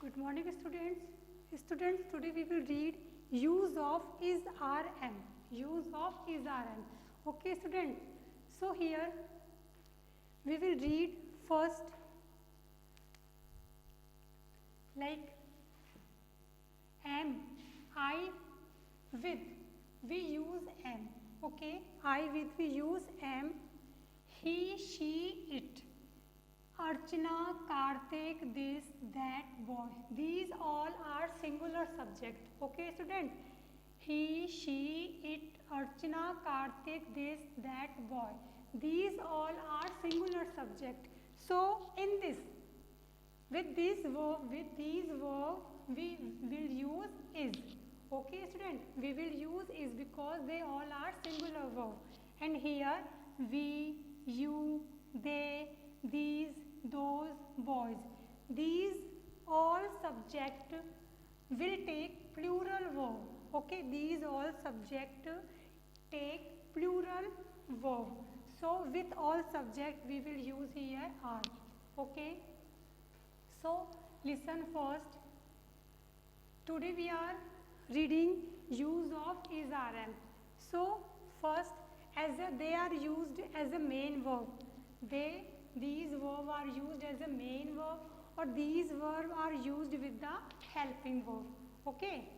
Good morning, students. Students, today we will read use of is rm. Use of is rm. Okay, student. So here we will read first like am, I with we use am. Okay, I with we use am. He, she, it. Archana, Karthik, this, that, boy. These all are singular subject. Okay, student. He, she, it, Archana, Karthik, this, that, boy. These all are singular subject. So, in this, with these verb, we will use is. Okay, student. We will use is because they all are singular verb. And here, we, you, they, these, those, boys. These all subject will take plural verb. Okay, these all subject take plural verb. So with all subject we will use here are. Okay. So listen first. Today we are reading use of is rm. So first, they are used as a main verb. These verbs are used as a main verb, or these verbs are used with the helping verb. Okay.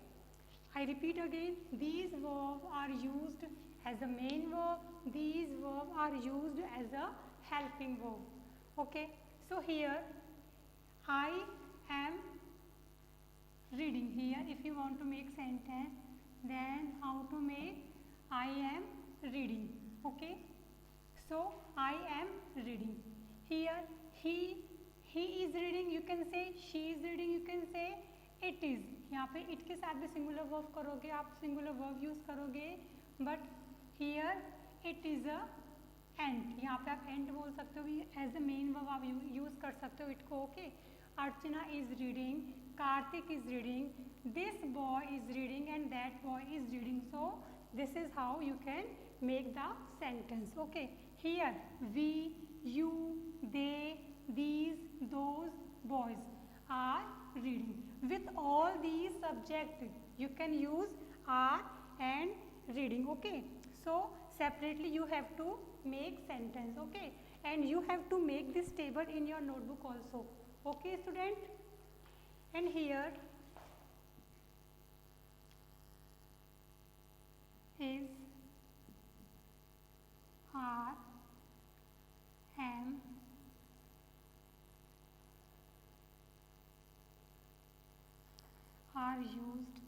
I repeat again. These verbs are used as a main verb. These verbs are used as a helping verb. Okay. So here I am reading. Here if you want to make sentence, then how to make I am reading. Okay. So I am reading. Here he is reading, you can say. She is reading, you can say. It is. यहाँ पे it के साथ भी singular verb करोगे, आप singular verb use करोगे. But here it is a ant. यहाँ पे आप ant बोल सकते हो. As a main verb आप use कर सकते हो it को. Okay. Archana is reading. Karthik is reading. This boy is reading and that boy is reading. So this is how you can make the sentence. Okay. Here we, you, they, these, those, boys are reading. With all these subject you can use are and reading. Okay. So separately you have to make sentence. Okay. And you have to make this table in your notebook also. Okay, student. And here is are, am, are used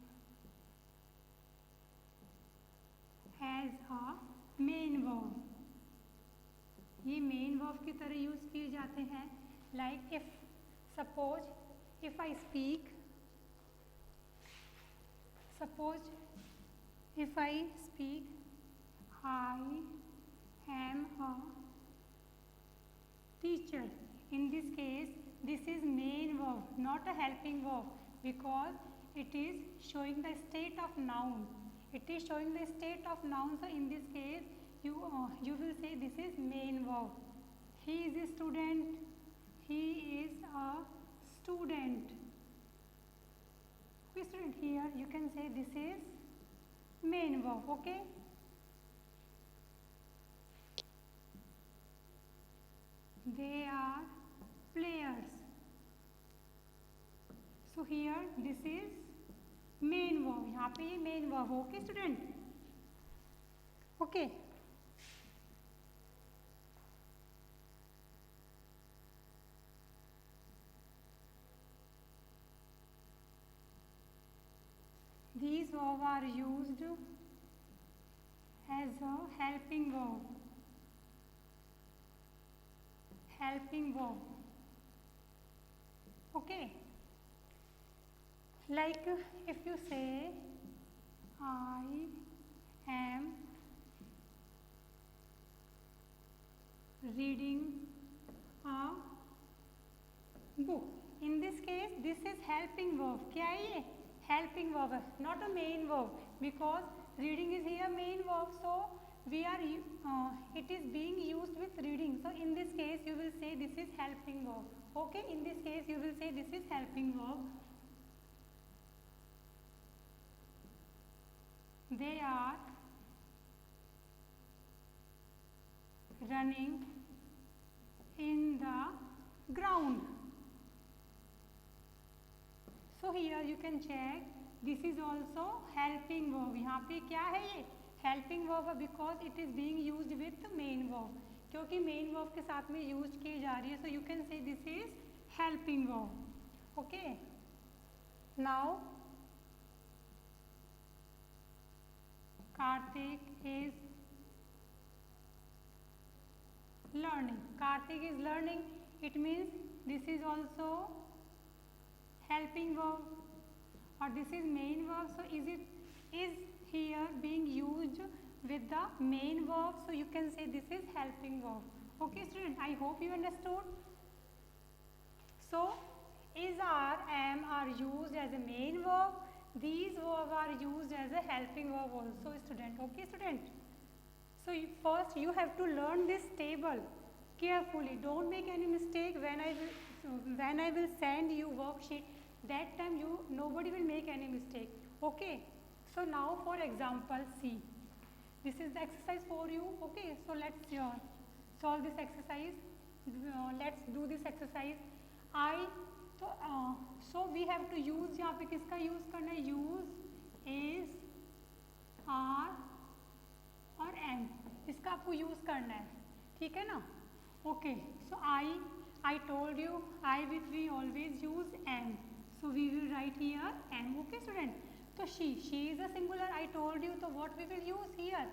as a main verb. ये main verb की तरह use किए जाते हैं. Like if, suppose if I speak, suppose if I speak, I am a teacher. In this case, this is main verb, not a helping verb, because it is showing the state of noun. It is showing the state of noun. So in this case, you will say this is main verb. He is a student. He is a student. Okay, student, here you can say this is main verb. Okay. They are players. So here this is main verb. यहाँ पे ये main verb. Okay, student. Okay. These verbs are used as a helping verb. Helping verb. Okay. Like if you say, I am reading a book. In this case, this is helping verb. क्या है ये? Helping verb, not a main verb, because reading is here main verb. So we are it is being used with reading. So in this case you will say this is helping verb. Okay, in this case you will say this is helping verb. they are running in the ground. So here you can check, this is also helping verb. यहाँ पे क्या है ये helping verb because it is being used with main verb, क्योंकि main verb के साथ में use की जा रही है. So you can say this is helping verb. Okay. Now Karthik is learning. Karthik is learning. It means this is also helping verb or this is main verb. So is here being used with the main verb. So you can say this is helping verb. Okay student, I hope you understood. So is, are, am are used as a main verb. These verbs are used as a helping verb also student. Okay student. So first you have to learn this table carefully. Don't make any mistake when I will send you worksheet. That time nobody will make any mistake. Okay. So now for example, see. This is the exercise for you. Okay. So let's solve this exercise. Let's do this exercise. So we have to use, यहाँ पे किसका use करना है? Use is, are और am. इसका आपको use करना है. ठीक है ना? Okay. So I told you, we always use am. So we will write here am. Okay student. So she is a singular. I told you. So what we will use here?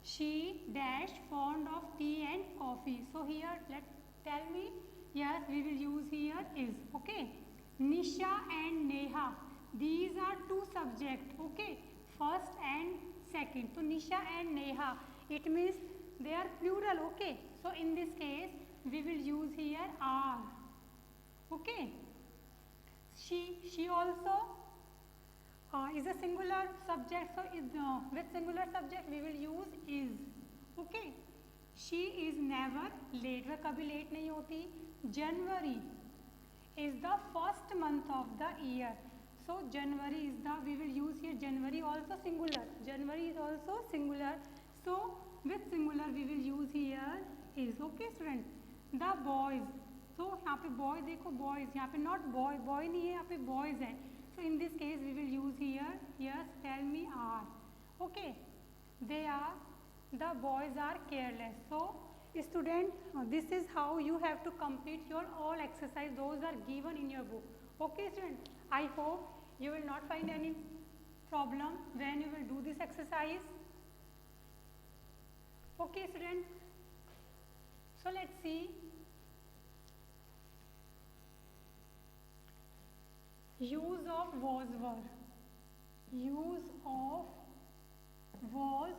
She dash fond of tea and coffee. So here tell me. Yes, we will use here is. Okay. Nisha and Neha. These are two subjects. Okay. First and second. So Nisha and Neha. It means they are plural. Okay. So in this case, we will use here are. Okay. She also is a singular subject. So with singular subject, we will use is. Okay. She is never late. वह कभी late नहीं होती. January is the first month of the year. So January is we will use here January also singular. January is also singular. So with singular we will use here is. Okay student. The boys. So यहाँ पे boy देखो boys. यहाँ पे not boy नहीं है, यहाँ पे boys है. So in this case we will use here. Yes, tell me are. Okay. The boys are careless. So student, this is how you have to complete your all exercise. Those are given in your book. Okay student, I hope you will not find any problem when you will do this exercise. Okay student. So let's see. Use of was, were. Use of was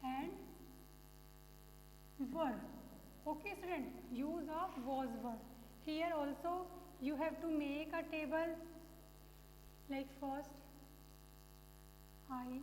and were. Okay student, use of was, were. Here also you have to make a table like first I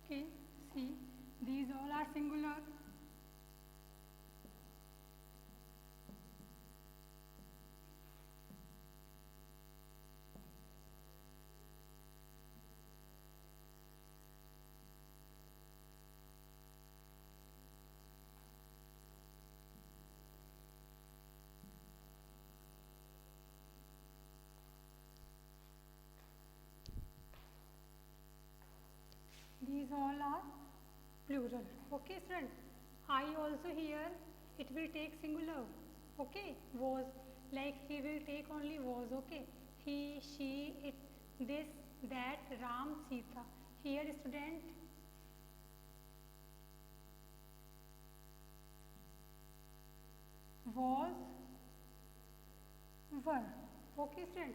okay, see, these all are singular. These all are plural. Okay student, I also here it will take singular. Okay, was, like he will take only was. Okay, he, she, it, this, that, Ram, Sita. Here student, was, were. Okay student.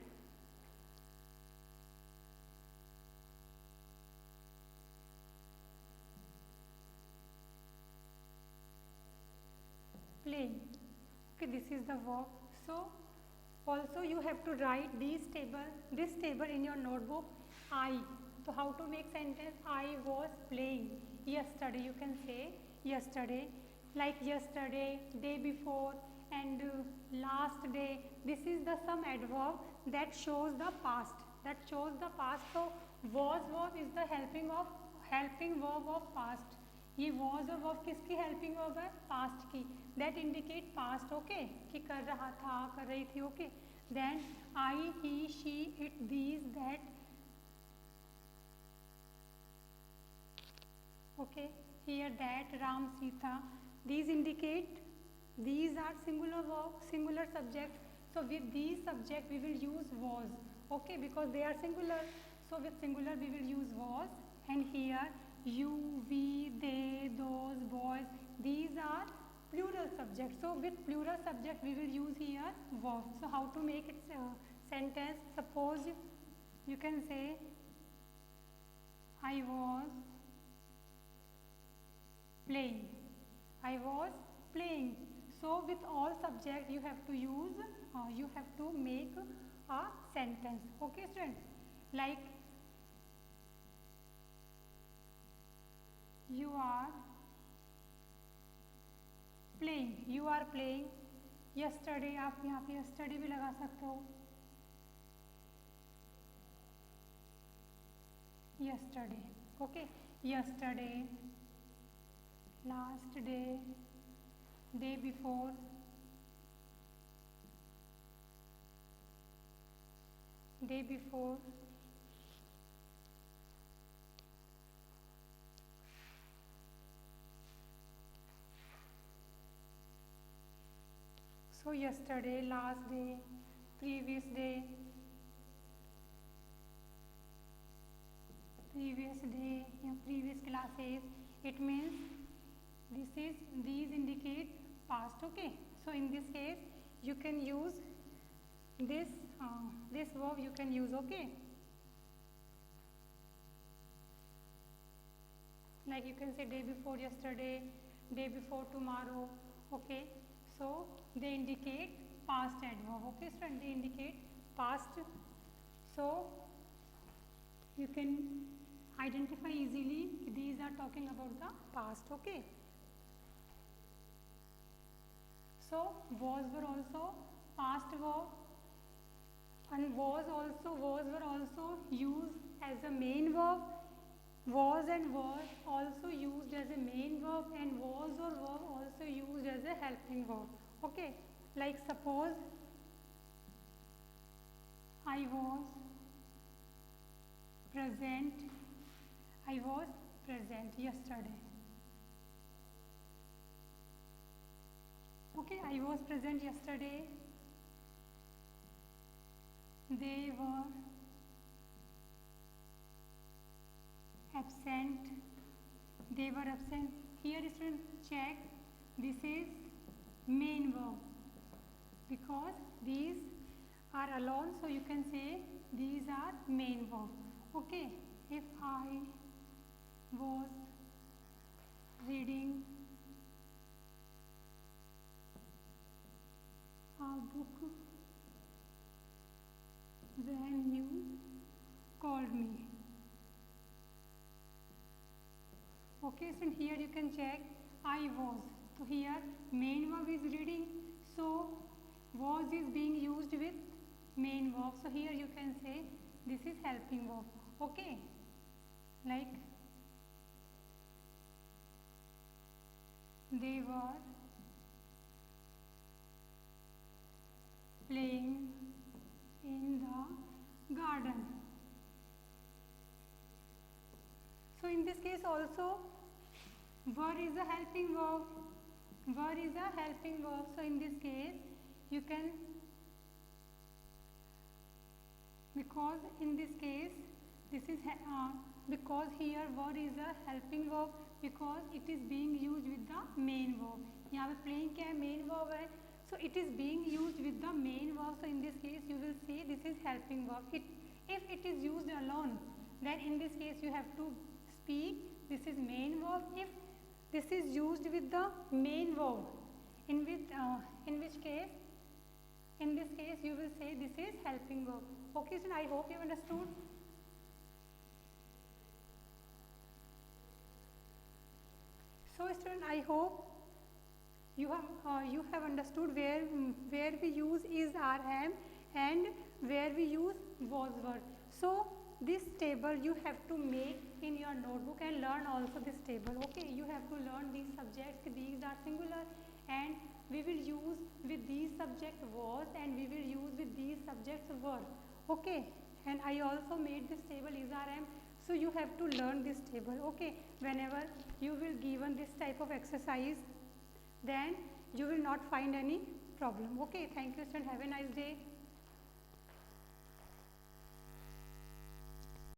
playing. Okay, this is the verb. So also you have to write this table in your notebook. I. So how to make sentence? I was playing yesterday. You can say yesterday, like yesterday, day before, and last day. This is the some adverb that shows the past. That shows the past. So was verb is the helping verb of past. ये was और verb किसकी helping verb है? Past की. That indicate past. Okay, कि कर रहा था, कर रही थी. Okay. Then I, he, she, it, these, that. Okay. Here that, Ram, Sita. These indicate. These are singular verb, singular subject. So with these subject we will use was. Okay, because they are singular. So with singular we will use was. And here you, we, they, those, boys, these are plural subjects. So with plural subject we will use here verb. So how to make it sentence? Suppose you can say I was playing. I was playing. So with all subject you have to use, you have to make a sentence. Okay, students? Like you are playing. You are playing yesterday. आप यहाँ पे yesterday भी लगा सकते हो. Yesterday. Okay. Yesterday. Last day. Day before. Day before. So yesterday, last day, previous day, या previous classes. It means these indicate past. Okay. So in this case, you can use this verb. You can use. Okay. Like you can say day before yesterday, day before tomorrow. Okay. So they indicate past adverb. Okay, student, they indicate past. So you can identify easily these are talking about the past. Okay. So was were also past verb, and was were also used as a main verb. Was and were also used as a main verb, and was or verb also used as a helping verb. Okay, like suppose I was present yesterday. Okay, I was present yesterday. They were absent. Here student check, this is main verb because these are alone, so you can say these are main verb. Okay, if I was reading a book when you called me. Okay, so here you can check I was. So here main verb is reading, so was is being used with main verb. So here you can say this is helping verb. Okay, like they were playing in the garden. So in this case also were is a helping verb. So in this case you can, because in this case this is because here were is a helping verb because it is being used with the main verb. यहाँ पे playing क्या है, main verb है. So it is being used with the main verb. So in this case you will see this is helping verb. If it is used alone, then in this case you have to speak this is main verb. If this is used with the main verb, in which case, in this case you will say this is helping verb. Okay student, I hope you understood. So student, I hope you have understood where we use is, are, am, and where we use was, were. So this table you have to make in your notebook and learn also this table. Okay, you have to learn these subjects, these are singular, and we will use with these subject was, and we will use with these subjects were. Okay, and I also made this table is, are, am. So you have to learn this table. Okay, whenever you will given this type of exercise, then you will not find any problem. Okay, thank you student, have a nice day.